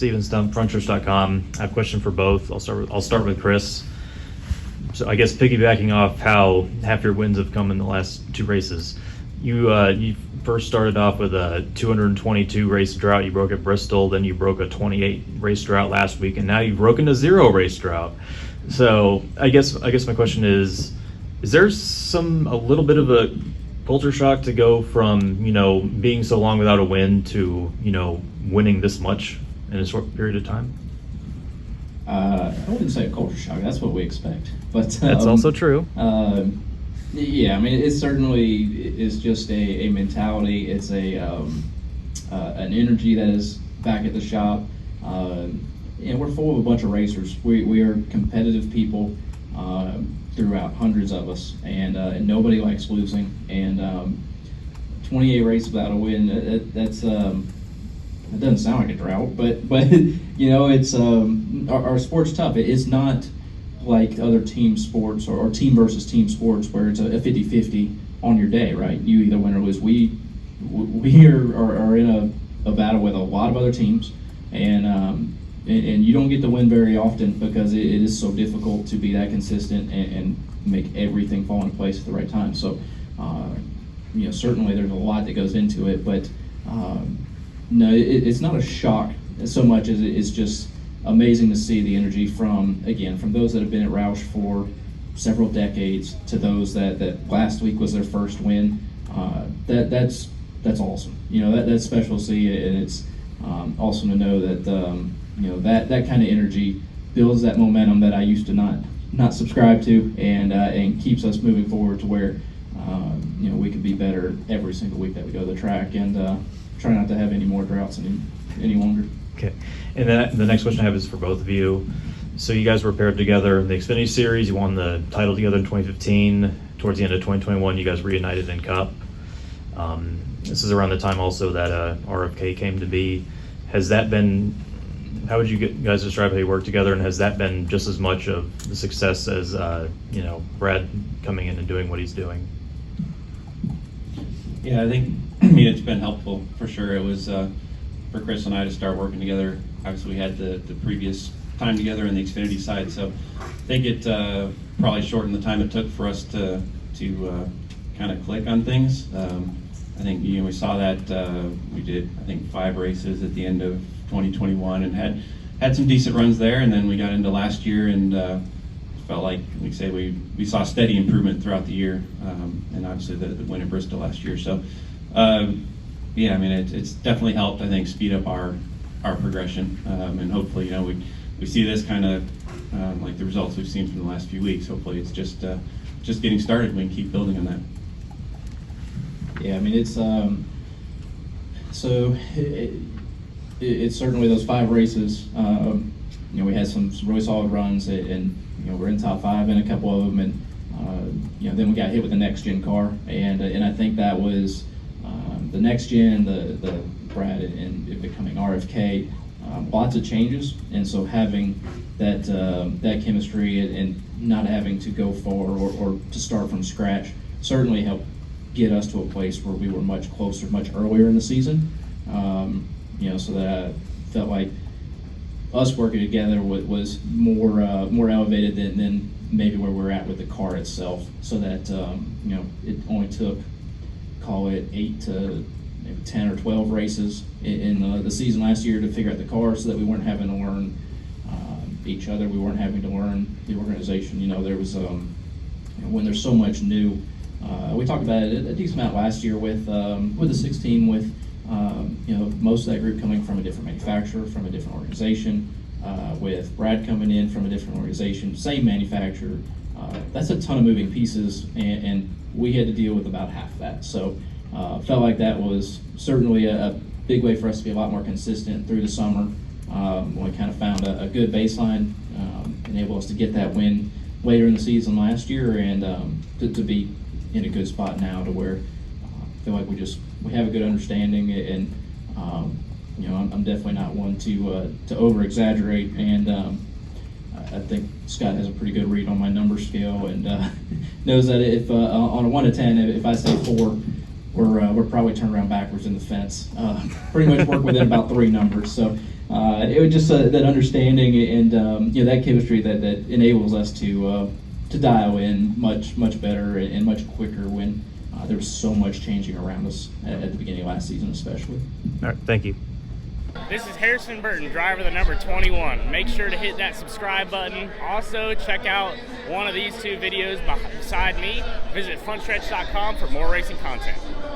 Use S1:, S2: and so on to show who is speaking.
S1: Steven Stump, Frontstretch.com. I have a question for both. I'll start with Chris. So I guess piggybacking off how half your wins have come in the last two races, you first started off with a 222 race drought. You broke at Bristol, then you broke a 28 race drought last week, and now you've broken a 0 race drought. So I guess my question is there a little bit of a culture shock to go from being so long without a win to winning this much in a short period of time?
S2: I wouldn't say a culture shock. That's what we expect. But
S1: that's also true.
S2: Yeah, I mean, it certainly is just a mentality. It's an energy that is back at the shop. And we're full of a bunch of racers. We are competitive people throughout, hundreds of us, and nobody likes losing. And 28 races without a win, that's it doesn't sound like a drought, but it's our sport's tough. It's not like other team sports or team versus team sports where it's a 50-50 on your day, right? You either win or lose. We are in a battle with a lot of other teams, and you don't get to win very often because it is so difficult to be that consistent and make everything fall into place at the right time. So, certainly there's a lot that goes into it, but no, it's not a shock so much as it's just amazing to see the energy from those that have been at Roush for several decades to those that last week was their first win. That's awesome. That's special to see, and it's awesome to know that that kind of energy builds that momentum that I used to not subscribe to, and keeps us moving forward to where we can be better every single week that we go to the track, and try not to have any more droughts any longer.
S1: Okay, and then the next question I have is for both of you. So you guys were paired together in the Xfinity Series. You won the title together in 2015. Towards the end of 2021, you guys reunited in Cup. This is around the time also that RFK came to be. Has that been, how would you guys describe how you work together, and has that been just as much of the success as Brad coming in and doing what he's doing?
S3: Yeah, I think it's been helpful for sure. It was for Chris and I to start working together. Obviously, we had the previous time together in the Xfinity side, so I think it probably shortened the time it took for us to kind of click on things. I think we saw that we did 5 races at the end of 2021 and had some decent runs there, and then we got into last year and felt like we saw steady improvement throughout the year, and obviously the win in Bristol last year. So it's definitely helped, I think, speed up our progression, and hopefully we see this kind of like the results we've seen from the last few weeks. Hopefully it's just getting started. We can keep building on that.
S2: Yeah, I mean, it's it's certainly those 5 races. We had some really solid runs, and we're in top 5 in a couple of them, and then we got hit with the next gen car, and I think that was the next gen, the Brad and it becoming RFK, lots of changes, and so having that chemistry and not having to go forward or to start from scratch certainly helped get us to a place where we were much closer, much earlier in the season. So that I felt like us working together was more elevated than maybe where we're at with the car itself. So that it only took, call it 8 to maybe 10 or 12 races in the season last year to figure out the car, so that we weren't having to learn each other. We weren't having to learn the organization. There was when there's so much new. We talked about it a decent amount last year with the 16, with most of that group coming from a different manufacturer, from a different organization, with Brad coming in from a different organization, same manufacturer. That's a ton of moving pieces, and we had to deal with about half of that. So felt like that was certainly a big way for us to be a lot more consistent through the summer. When we kind of found a good baseline, enabled us to get that win later in the season last year, and to be in a good spot now to where I feel like we have a good understanding, and I'm definitely not one to over exaggerate, and I think Scott has a pretty good read on my number scale, and knows that if on a 1 to 10, if I say 4, we're probably turned around backwards in the fence. Pretty much work within about 3 numbers. So it was just that understanding and that chemistry that enables us to dial in much better and much quicker when there was so much changing around us at the beginning of last season, especially.
S1: All right, thank you.
S4: This is Harrison Burton, driver the number 21. Make sure to hit that subscribe button. Also, check out one of these two videos beside me. Visit frontstretch.com for more racing content.